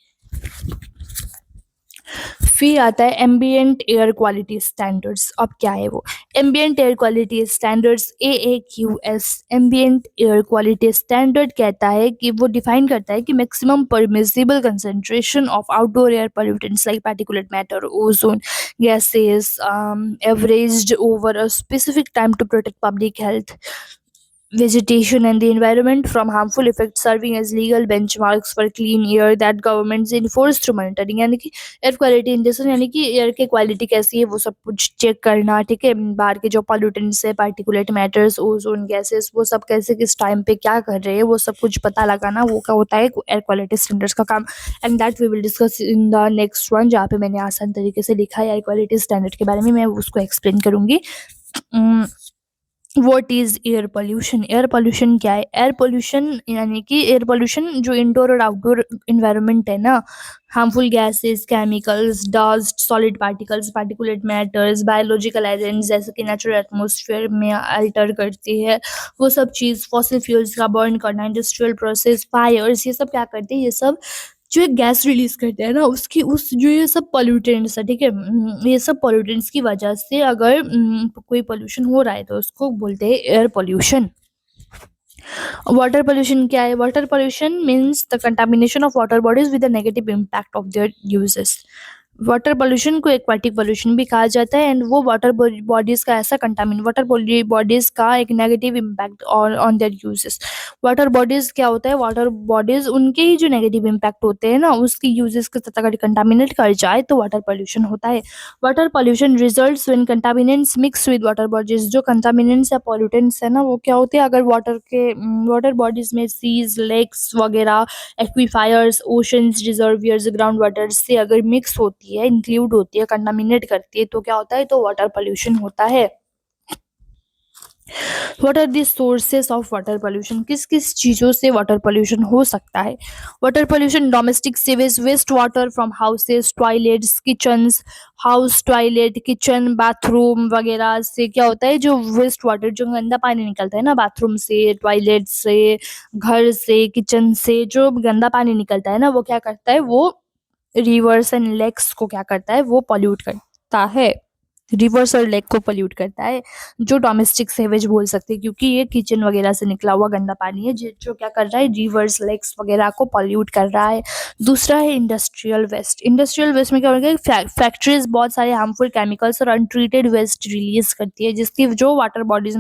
फिर आता है एम्बिएंट एयर क्वालिटी स्टैंडर्ड्स। अब क्या है वो ambient air quality standards, AAQS? Ambient air quality standard कहता है कि वो डिफाइन करता है कि maximum permissible concentration of outdoor air pollutants like particulate matter, ozone gases, averaged over a specific time to protect public health, vegetation and the environment from harmful effects, serving as legal benchmarks for clean air that governments enforce through monitoring। यानी कि एयर क्वालिटी इंडेक्स, यानी कि एयर की क्वालिटी कैसी है वो सब कुछ चेक करना। ठीक है, बाहर के जो पॉल्यूटेंट्स है, पार्टिकुलेट मैटर्स, ओजोन गैसेस, वो सब कैसे किस टाइम पे क्या कर रहे हैं, वो सब कुछ पता लगाना, वो क्या होता है एयर क्वालिटी स्टैंडर्ड्स का काम। And that we will discuss in the next one, जहाँ पे मैंने आसान तरीके से लिखा है एयर क्वालिटी स्टैंडर्ड के बारे में, मैं उसको एक्सप्लेन करूंगी। What is air pollution? Air pollution क्या है? एयर पोल्यूशन यानी कि एयर पोल्यूशन जो इंडोर और आउटडोर इन्वायरमेंट है ना, harmful gases, chemicals, dust, solid particles, particulate matters, biological agents जैसे कि नेचुरल एटमॉस्फेयर में अल्टर करती है, वो सब चीज़, फॉसिल फ्यूल्स का बर्न करना, इंडस्ट्रियल प्रोसेस, फायर्स, ये सब क्या करते हैं, ये सब जो एक गैस रिलीज करते हैं ना, उसकी उस जो ये सब पॉल्यूटेंट्स है, ठीक है, ये सब पॉल्यूटेंट्स की वजह से अगर कोई पोल्यूशन हो रहा है तो उसको बोलते हैं एयर पोल्यूशन। वाटर पोल्यूशन क्या है? Water pollution means the contamination of water bodies with a negative impact of their uses. Water pollution को एक्वाटिक पोल्यूशन भी कहा जाता है, एंड वो वाटर बॉडीज का ऐसा कंटामिन वाटर बॉडीज का एक negative impact on on their uses. Water bodies क्या होता है? वाटर बॉडीज उनके ही जो नेगेटिव इम्पैक्ट होते हैं ना, उसकी यूजेस के साथ अगर कंटामिनेट कर जाए तो वाटर पोल्यूशन होता है। Water pollution results when contaminants mix with water bodies. जो कंटामिनेंट्स या पॉल्यूटेंट्स है ना, वो क्या होते हैं, अगर वाटर बॉडीज में सीज, लेक्स वगैरह, एक्वीफायर्स, ओशंस, रिजर्वियर्स, ग्राउंड वाटर से अगर मिक्स होती है, इंक्लूड होती है, कंटामिनेट करती है, तो क्या होता है, तो वाटर पोल्यूशन होता है। What are the sources of water pollution? किस किस चीज़ों से वाटर पोल्यूशन हो सकता है? Water pollution, domestic sewage, waste water from houses, toilets, kitchens, house toilet, kitchen, bathroom वगैरह से क्या होता है, जो वेस्ट वाटर, जो गंदा पानी निकलता है ना, बाथरूम से, टॉयलेट से, घर से, किचन से, जो गंदा पानी निकलता है ना, वो क्या करता है, वो रिवर्स एंड लेक्स को क्या करता है, वो पॉल्यूट करता है। रिवर्स और लेक को पोल्यूट करता है, जो डोमेस्टिक सेवेज बोल सकते हैं, क्योंकि ये किचन वगैरह से निकला हुआ गंदा पानी है, जो क्या कर रहा है, रिवर्स लेक्स वगैरह को पोल्यूट कर रहा है। दूसरा है इंडस्ट्रियल वेस्ट। इंडस्ट्रियल वेस्ट में क्या हो रहा है, फैक्ट्रीज बहुत सारे हार्मफुल केमिकल्स और अनट्रीटेड वेस्ट रिलीज करती है, जिसकी जो वाटर बॉडीज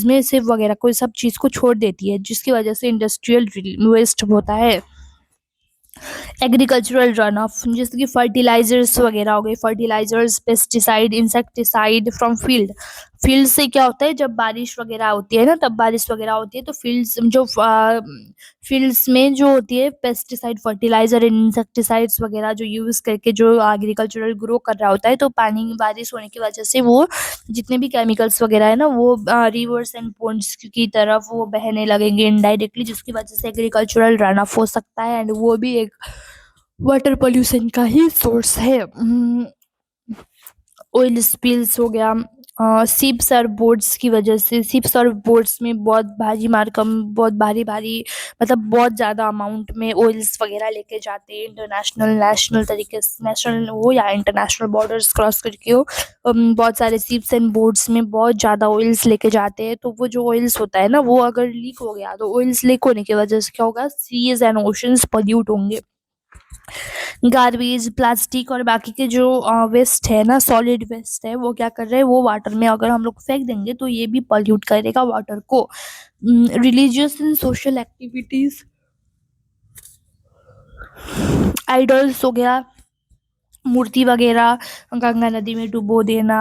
में सिर्फ वगैरह कोई सब चीज़ को छोड़ देती है, जिसकी वजह से इंडस्ट्रियल वेस्ट होता है। एग्रीकल्चरल रन ऑफ, जैसे कि फर्टिलाइजर्स वगैरह हो गए, fertilisers, pesticide, insecticide from field. Field से क्या होता है, जब बारिश वगैरह होती है ना, तब बारिश वगैरह होती है तो फील्ड्स में जो होती है पेस्टिसाइड, फर्टिलाइजर एंड इंसेक्टिसाइड्स वगैरह जो यूज़ करके जो एग्रीकल्चरल ग्रो कर रहा होता है, तो पानी बारिश होने की वजह से वो जितने भी केमिकल्स वगैरह है ना, वो रिवर्स एंड पोन्ड्स की तरफ वो बहने लगेंगे इनडायरेक्टली, जिसकी वजह से एग्रीकल्चरल रन ऑफ हो सकता है, एंड वो भी एक वाटर पोल्यूशन का ही सोर्स है। ऑयल स्पिल्स हो गया, शिप्स और बोट्स की वजह से, शिप्स और बोट्स में बहुत भारी भारी, मतलब बहुत ज़्यादा अमाउंट में ऑयल्स वगैरह लेके जाते हैं, इंटरनेशनल नेशनल तरीके से, नेशनल हो या इंटरनेशनल बॉर्डर्स क्रॉस करके हो, बहुत सारे शिप्स एंड बोट्स में बहुत ज़्यादा ऑयल्स लेके जाते हैं, तो वो जो ऑयल्स होता है ना, वो अगर लीक हो गया तो ऑयल्स लीक होने की वजह से क्या होगा, सीज एंड ओशंस पोल्यूट होंगे। गार्बेज, प्लास्टिक और बाकी के जो वेस्ट है ना, सॉलिड वेस्ट है, वो क्या कर रहे हैं, वो वाटर में अगर हम लोग फेंक देंगे तो ये भी पॉल्यूट करेगा वाटर को। Religious and social activities, idols हो गया, मूर्ति वगैरह गंगा नदी में डुबो देना,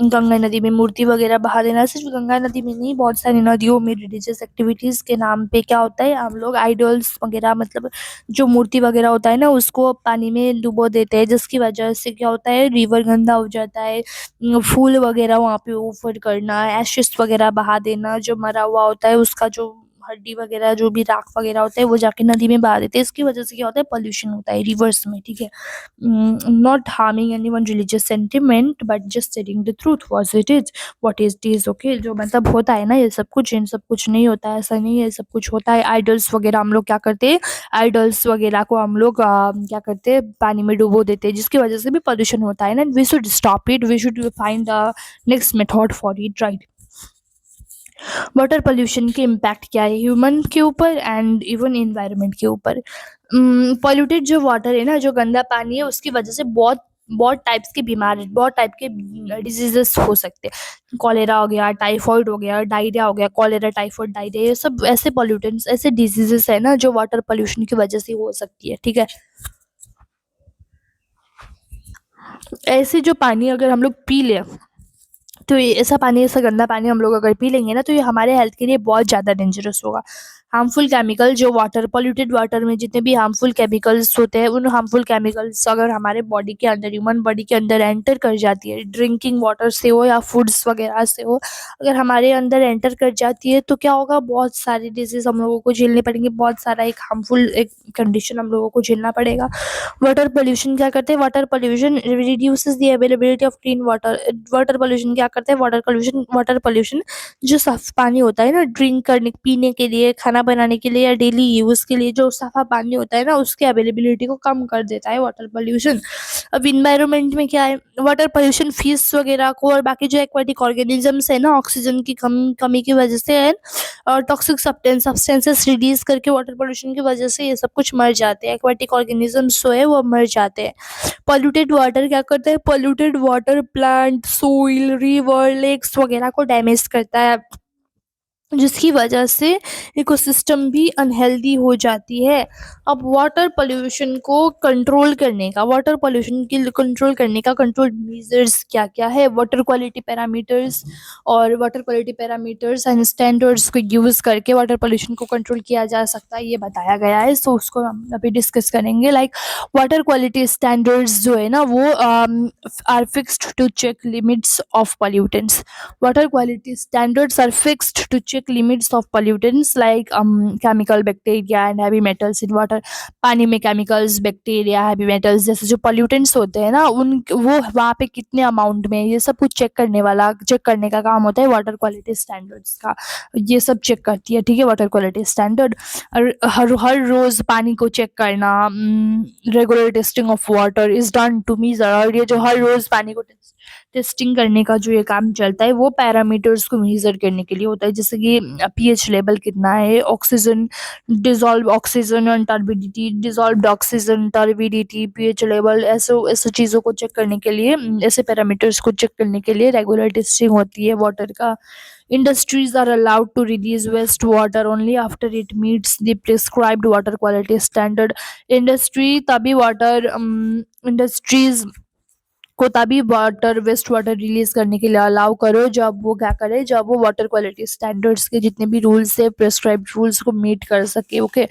गंगा नदी में मूर्ति वगैरह बहा देना। सिर्फ गंगा नदी में नहीं, बहुत सारी नदियों में रिलीजियस एक्टिविटीज़ के नाम पे क्या होता है, हम लोग आइडल्स वगैरह मतलब जो मूर्ति वगैरह होता है ना, उसको पानी में डुबो देते हैं, जिसकी वजह से क्या होता है, रिवर गंदा हो जाता है। फूल वगैरह वहाँ पे ऑफर करना, एशेस वगैरह बहा देना, जो मरा हुआ होता है उसका जो हड्डी वगैरह जो भी राख वगैरह होता है वो जाके नदी में बहा देते हैं। इसकी वजह से क्या होता है, पॉल्यूशन होता है रिवर्स में, ठीक है। Not harming anyone religious sentiment but just stating the truth was it is what it is, okay। जो मतलब होता है ना ये सब कुछ, इन सब कुछ नहीं होता है, ऐसा नहीं है, सब कुछ होता है। आइडल्स वगैरह हम लोग क्या करते हैं, आइडल्स वगैरह को हम लोग क्या करते हैं, पानी में डुबो देते हैं, जिसकी वजह से भी पोल्यूशन होता है ना। We should stop it, we should find the next method for it, right. Water pollution के इम्पैक्ट क्या है ह्यूमन के ऊपर एंड इवन इन्वायरमेंट के ऊपर। पॉल्यूटेड जो वाटर है ना, जो गंदा पानी है, उसकी वजह से बहुत बहुत टाइप्स की बीमारी, बहुत टाइप के डिजीजेस हो सकते हैं। कॉलेरा हो गया, टाइफॉइड हो गया, डायरिया हो गया, कॉलेरा टाइफॉइड डायरिया, ये सब ऐसे पॉल्यूटेंट्स, ऐसे डिजीजेस है ना जो वाटर पोल्यूशन की वजह से हो सकती है, ठीक है। ऐसे जो पानी अगर हम लोग पी ले, तो ये ऐसा पानी, ऐसा गंदा पानी हम लोग अगर पी लेंगे ना, तो ये हमारे हेल्थ के लिए बहुत ज़्यादा डेंजरस होगा। हार्मफुल केमिकल जो वाटर, पॉल्यूटेड वाटर में जितने भी हार्मफुल केमिकल्स होते हैं, उन हार्मफुल केमिकल्स अगर हमारे बॉडी के अंदर, ह्यूमन बॉडी के अंदर एंटर कर जाती है, ड्रिंकिंग वाटर से हो या फूड्स वगैरह से हो, अगर हमारे अंदर एंटर कर जाती है तो क्या होगा, बहुत सारी डिजीज़ हम लोगों को झेलनी पड़ेंगी, बहुत सारा एक हार्मफुल एक कंडीशन हम लोगों को झेलना पड़ेगा। वाटर पोल्यूशन क्या करते हैं, water pollution reduces the availability of clean water. Water pollution क्या करते हैं, वाटर पोल्यूशन जो साफ पानी होता है ना, ड्रिंक करने, पीने के लिए, खाना बनाने के लिए या डेली यूज के लिए जो साफा पानी होता है ना, उसकी अवेलेबिलिटी को कम कर देता है वाटर पोल्यूशन। अब इन्वायरमेंट में क्या है, वाटर पोल्यूशन फिश वगैरह को और बाकी जो एक्वाटिक ऑर्गेनिजम्स है ना, ऑक्सीजन की कमी की वजह से है, और टॉक्सिक सब्सटेंसेस रिलीज करके वाटर पोल्यूशन की वजह से ये सब कुछ मर जाते हैं, एक्वाटिक ऑर्गेनिजम्स जो है वो मर जाते हैं। पॉल्यूटेड वाटर क्या करता है, polluted water plant, soil, river, lakes वगैरह को डैमेज करता है, जिसकी वजह से इकोसिस्टम भी अनहेल्दी हो जाती है। अब वाटर पोल्यूशन को कंट्रोल करने का, वाटर पोल्यूशन की कंट्रोल करने का कंट्रोल मेजर्स क्या क्या है, वाटर क्वालिटी पैरामीटर्स और water quality parameters and standards को यूज़ करके वाटर पोल्यूशन को कंट्रोल किया जा सकता है, ये बताया गया है। सो उसको हम अभी डिस्कस करेंगे। लाइक वाटर क्वालिटी स्टैंडर्ड्स जो है ना, वो are fixed to check limits of pollutants. Water quality standards are fixed to check limits of pollutants like chemical, bacteria and heavy metals in water। पानी में केमिकल्स, बैक्टीरिया, हैवी मेटल्स जैसे जो पॉल्यूटेंट्स होते हैं ना, उन वो वहाँ पे कितने अमाउंट में, ये सब कुछ चेक करने का काम होता है वाटर क्वालिटी स्टैंडर्ड्स का। ये सब चेक करती है, ठीक है, वाटर क्वालिटी स्टैंडर्ड। और हर हर रोज़ पानी को चेक करना, regular testing of water is done to measure. और ये जो हर रोज़ पानी को टेस्टिंग करने का जो ये काम चलता है, वो पैरामीटर्स को मेजर करने के लिए होता है, जैसे कि पीएच लेवल कितना है, oxygen, dissolve oxygen and turbidity, dissolved oxygen, turbidity, pH level, ऐसे ऐसे चीज़ों को चेक करने के लिए, ऐसे पैरामीटर्स को चेक करने के लिए रेगुलर टेस्टिंग होती है वाटर का। Industries are allowed to release wastewater only after it meets the prescribed water quality standard। Industries को तभी वाटर वेस्ट वाटर रिलीज करने के लिए अलाउ करो जब वो क्या करे, जब वो वाटर क्वालिटी स्टैंडर्ड्स के जितने भी रूल्स है, प्रेस्क्राइब्ड रूल्स को मीट कर सके, okay.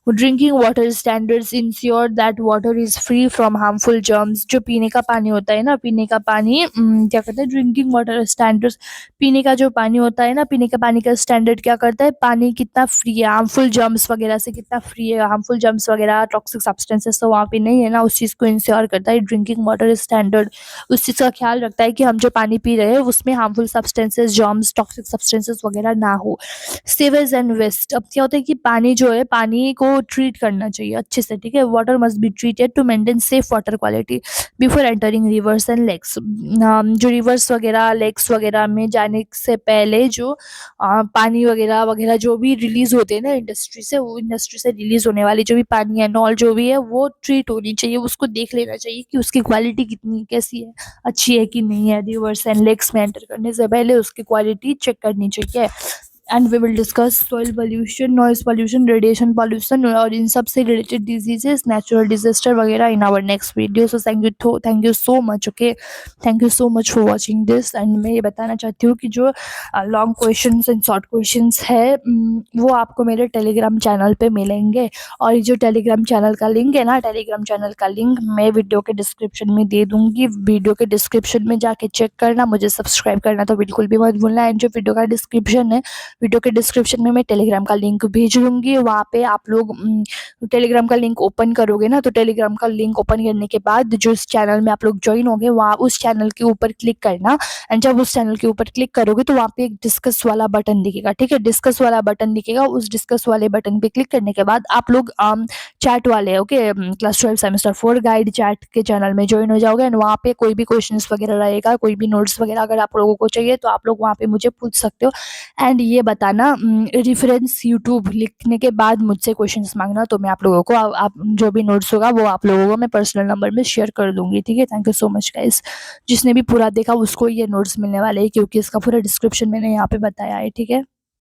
Drinking water standards ensure that water is free from harmful germs. जो पीने का पानी होता है ना, पीने का पानी क्या करता है, ड्रिंकिंग वाटर स्टैंडर्ड्स, पीने का जो पानी होता है ना, पीने का पानी का स्टैंडर्ड क्या करता है, पानी कितना फ्री है, हार्मफुल जर्म्स वगैरह से कितना फ्री है, हार्मफुल जर्म्स वगैरह, टॉक्सिक सब्सटेंसेस तो वहाँ पे नहीं है ना, उस चीज़ को इंश्योर करता है ड्रिंकिंग वाटर स्टैंडर्ड। उस चीज़ का ख्याल रखता है कि हम जो पानी पी रहे हैं उसमें harmful substances, germs, toxic substances वगैरह ना हो। सीवेज एंड वेस्ट, अब क्या होता है कि पानी जो है, पानी को ट्रीट करना चाहिए अच्छे से, ठीक है। Water must be treated to maintain safe water quality before entering rivers and lakes. जो रिवर्स वगैरह, लेक्स वगैरह में जाने से पहले जो पानी वगैरह वगैरह जो भी रिलीज होते हैं ना इंडस्ट्री से, वो इंडस्ट्री से रिलीज होने वाली जो भी पानी है, नॉल जो भी है, वो ट्रीट होनी चाहिए, उसको देख लेना चाहिए कि उसकी क्वालिटी कितनी कैसी है, अच्छी है कि नहीं है। रिवर्स एंड लेक्स में एंटर करने से पहले उसकी क्वालिटी चेक करनी चाहिए। And we will discuss soil pollution, noise pollution, radiation pollution और इन सब से रिलेटेड डिजीजेस, नेचुरल डिजास्टर वगैरह in our next video. So thank you so much. Okay, thank you so much for watching this. And मैं ये बताना चाहती हूँ कि जो long questions and short questions है वो आपको मेरे टेलीग्राम चैनल पे मिलेंगे। और ये जो टेलीग्राम चैनल का लिंक है ना, टेलीग्राम चैनल का लिंक मैं वीडियो के डिस्क्रिप्शन में दे दूंगी। वीडियो के डिस्क्रिप्शन में जाके चेक करना, मुझे सब्सक्राइब करना तो बिल्कुल भी मत भूलना। एंड जो वीडियो का डिस्क्रिप्शन है, वीडियो के डिस्क्रिप्शन में मैं टेलीग्राम का लिंक भेज दूंगी। वहाँ पे आप लोग टेलीग्राम का लिंक ओपन करोगे ना, तो टेलीग्राम का लिंक ओपन करने के बाद जो इस चैनल में आप लोग ज्वाइन होगे, वहाँ उस चैनल के ऊपर क्लिक करना। एंड जब उस चैनल के ऊपर क्लिक करोगे तो वहाँ पे एक डिस्कस वाला बटन दिखेगा, ठीक है, डिस्कस वाला बटन दिखेगा। उस डिस्कस वाले बटन पे क्लिक करने के बाद आप लोग चैट वाले, okay, class 12 semester 4 guide chat के चैनल में ज्वाइन हो जाओगे। एंड वहाँ पे कोई भी क्वेश्चंस वगैरह रहेगा, कोई भी नोट्स वगैरह अगर आप लोगों को चाहिए तो आप लोग वहाँ पे मुझे पूछ सकते हो। एंड ये बताना, रेफरेंस यूट्यूब लिखने के बाद मुझसे क्वेश्चंस मांगना, तो मैं आप लोगों को आप जो भी नोट्स होगा वो आप लोगों को मैं पर्सनल नंबर में शेयर कर दूंगी, ठीक है। Thank you so much guys. जिसने भी पूरा देखा उसको ये नोट्स मिलने वाले हैं, क्योंकि इसका पूरा डिस्क्रिप्शन मैंने यहाँ पे बताया है, ठीक है।